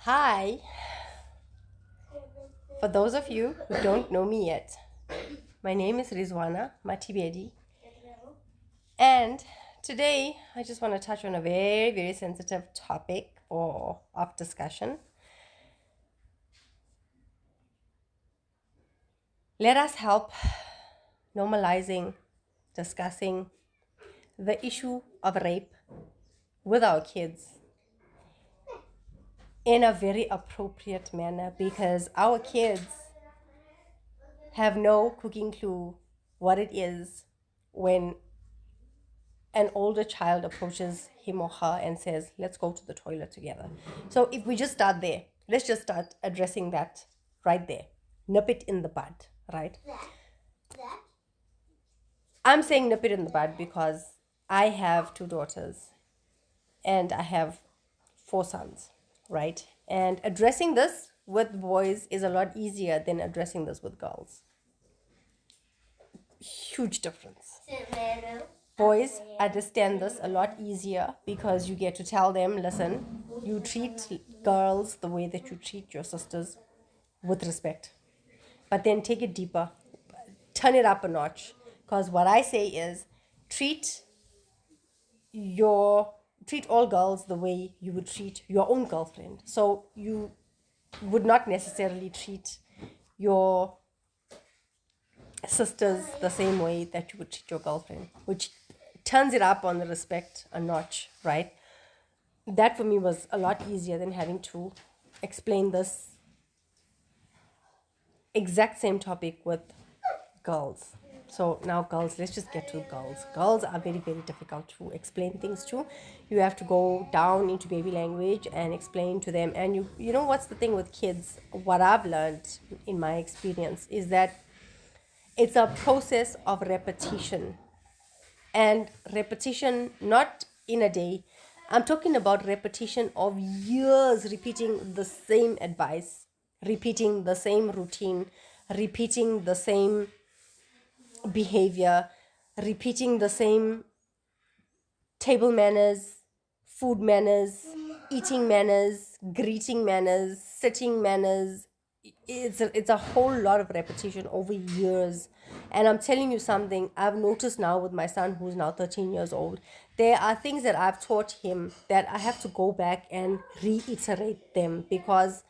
Hi, for those of you who don't know me yet, my name is Rizwana Matibedi, and today I just want to touch on a very, very sensitive topic of discussion. Let us help normalizing, discussing the issue of rape with our kids in a very appropriate manner because our kids have no cooking clue what it is when an older child approaches him or her and says, let's go to the toilet together. So if we just start there, let's just start addressing that right there. Nip it in the bud, right? I'm saying nip it in the bud because I have two daughters and I have four sons, right? And addressing this with boys is a lot easier than addressing this with girls. Huge difference. Boys understand this a lot easier because you get to tell them, listen, you treat girls the way that you treat your sisters with respect. But then take it deeper, turn it up a notch. Because what I say is treat all girls the way you would treat your own girlfriend. So you would not necessarily treat your sisters the same way that you would treat your girlfriend, which turns it up on the respect a notch, right? That for me was a lot easier than having to explain this exact same topic with girls. So now girls, let's just get to girls. Girls are very, very difficult to explain things to. You have to go down into baby language and explain to them. And you know what's the thing with kids? What I've learned in my experience is that it's a process of repetition. And repetition, not in a day. I'm talking about repetition of years repeating the same advice, repeating the same routine, repeating the same behavior, repeating the same table manners, food manners, eating manners, greeting manners, sitting manners. It's a whole lot of repetition over years. And I'm telling you something, I've noticed now with my son who's now 13 years old, there are things that I've taught him that I have to go back and reiterate them because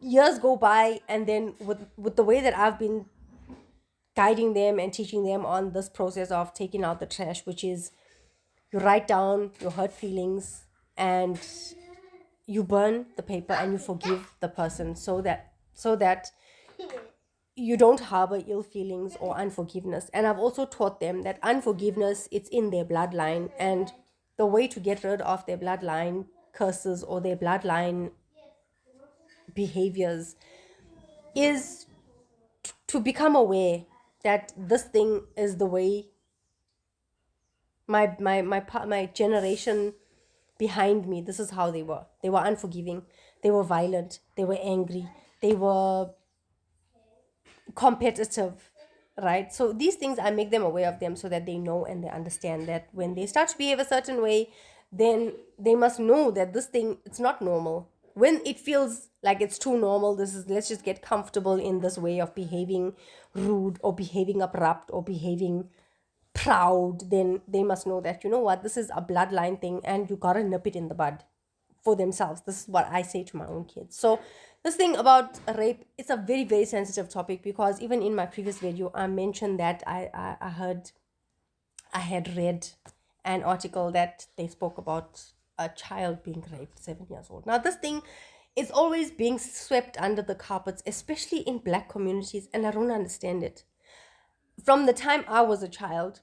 years go by, and then with the way that I've been guiding them and teaching them on this process of taking out the trash, which is you write down your hurt feelings and you burn the paper and you forgive the person so that you don't harbor ill feelings or unforgiveness. And I've also taught them that unforgiveness, it's in their bloodline, and the way to get rid of their bloodline curses or their bloodline behaviors is to become aware that this thing is the way my generation behind me, this is how they were. They were unforgiving, they were violent, they were angry, they were competitive, right? So these things, I make them aware of them so that they know and they understand that when they start to behave a certain way, then they must know that this thing, it's not normal. When it feels like it's too normal, this is, let's just get comfortable in this way of behaving rude or behaving abrupt or behaving proud, then they must know that, you know what, this is a bloodline thing and you gotta nip it in the bud for themselves. This is what I say to my own kids. So this thing about rape, it's a very, very sensitive topic because even in my previous video, I mentioned that I had read an article that they spoke about a child being raped, 7 years old. Now this thing is always being swept under the carpets, especially in Black communities, and I don't understand it. From the time I was a child,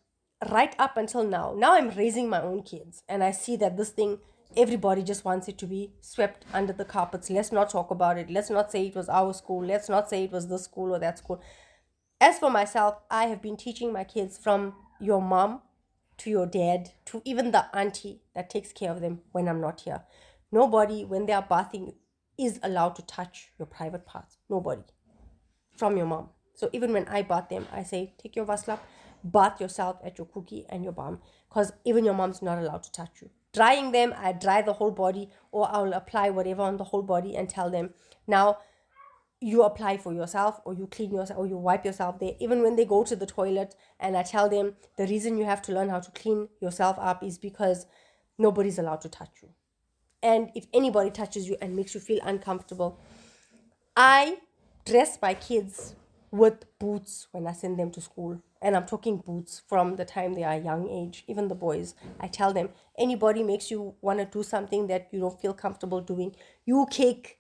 right up until now I'm raising my own kids, and I see that this thing, everybody just wants it to be swept under the carpets. Let's not talk about it. Let's not say it was our school. Let's not say it was this school or that school. As for myself, I have been teaching my kids from your mom to your dad to even the auntie that takes care of them when I'm not here. Nobody, when they are bathing, is allowed to touch your private parts. Nobody. From your mom. So even when I bath them, I say, take your vaslap, bath yourself at your cookie and your bum, because even your mom's not allowed to touch you. drying them, I dry the whole body, or I'll apply whatever on the whole body and tell them, now you apply for yourself, or you clean yourself, or you wipe yourself there. Even when they go to the toilet, and I tell them the reason you have to learn how to clean yourself up is because nobody's allowed to touch you. And if anybody touches you and makes you feel uncomfortable, I dress my kids with boots when I send them to school. And I'm talking boots from the time they are young age, even the boys. I tell them, anybody makes you want to do something that you don't feel comfortable doing, you kick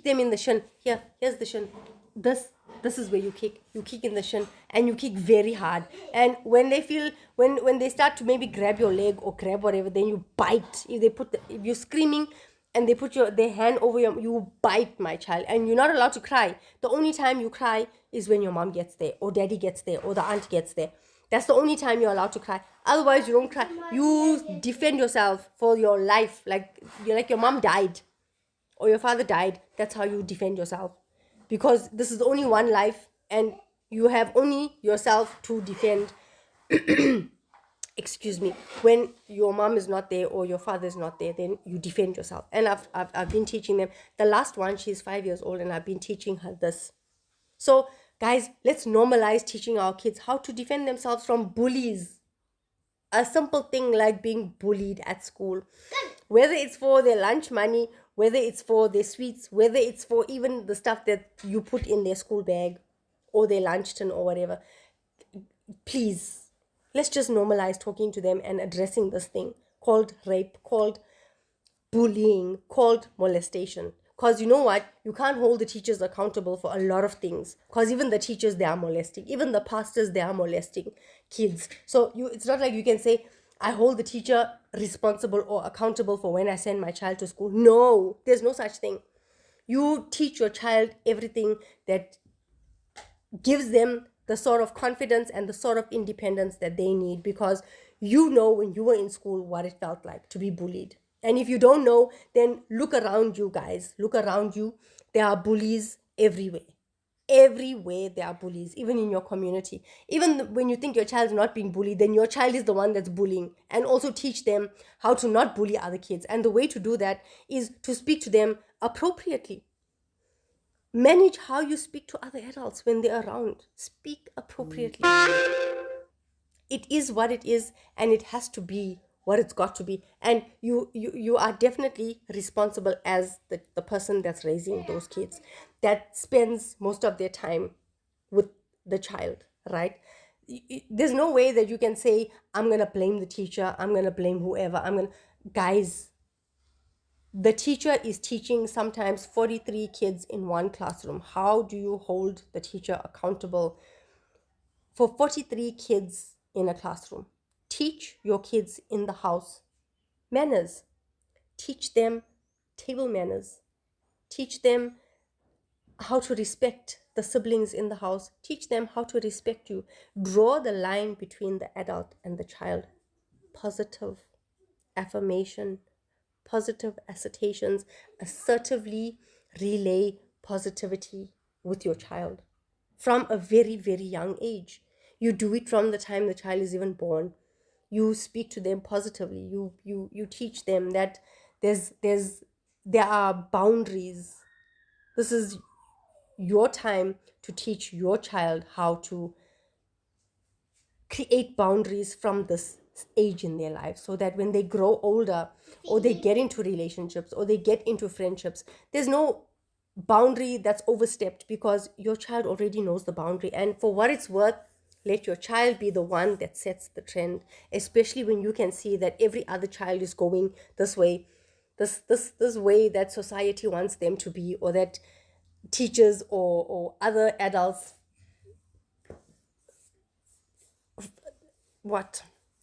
them in the shin. Here's the shin. This is where you kick in the shin, and you kick very hard. And when they feel, when they start to maybe grab your leg or grab whatever, then you bite. If you're screaming and they put their hand over you bite, my child. And you're not allowed to cry. The only time you cry is when your mom gets there, or daddy gets there, or the aunt gets there. That's the only time you're allowed to cry. Otherwise, you don't cry. You defend yourself for your life, like your mom died or your father died. That's how you defend yourself, because this is only one life and you have only yourself to defend. Excuse me. When your mom is not there or your father is not there, then you defend yourself. And I've been teaching them. The last one, she's 5 years old, and I've been teaching her this. So guys, let's normalize teaching our kids how to defend themselves from bullies. A simple thing like being bullied at school, whether it's for their lunch money, whether it's for their sweets, whether it's for even the stuff that you put in their school bag or their lunch tin or whatever. Please, let's just normalize talking to them and addressing this thing called rape, called bullying, called molestation. Because you know what? You can't hold the teachers accountable for a lot of things. Because even the teachers, they are molesting. Even the pastors, they are molesting kids. So it's not like you can say, I hold the teacher responsible or accountable for when I send my child to school. No, there's no such thing. You teach your child everything that gives them the sort of confidence and the sort of independence that they need, because you know when you were in school what it felt like to be bullied. And if you don't know, then look around you, guys. Look around you. There are bullies everywhere. Everywhere there are bullies, even in your community. Even when you think your child is not being bullied, then your child is the one that's bullying. And also teach them how to not bully other kids. And the way to do that is to speak to them appropriately. Manage how you speak to other adults when they're around. Speak appropriately. It is what it is, and it has to be what it's got to be. And you are definitely responsible as the person that's raising those kids, that spends most of their time with the child, right? There's no way that you can say, I'm going to blame the teacher, I'm going to blame whoever. Guys, the teacher is teaching sometimes 43 kids in one classroom. How do you hold the teacher accountable for 43 kids in a classroom? Teach your kids in the house manners. Teach them table manners. Teach them how to respect the siblings in the house. Teach them how to respect you. Draw the line between the adult and the child. Positive affirmation, positive assertions, assertively relay positivity with your child from a very, very young age. You do it from the time the child is even born. You speak to them positively. You teach them that there are boundaries. This is your time to teach your child how to create boundaries from this age in their life, so that when they grow older or they get into relationships or they get into friendships, there's no boundary that's overstepped, because your child already knows the boundary. And for what it's worth, let your child be the one that sets the trend, especially when you can see that every other child is going this way, this way that society wants them to be, or that teachers or other adults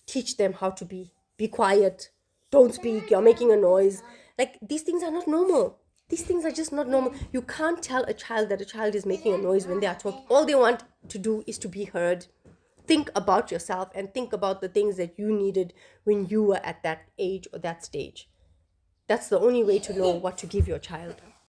teach them how to be quiet, don't speak, you're making a noise. Like, these things are not normal. These things are just not normal. You can't tell a child that a child is making a noise when they are talking. All they want to do is to be heard. Think about yourself and think about the things that you needed when you were at that age or that stage. That's the only way to know what to give your child.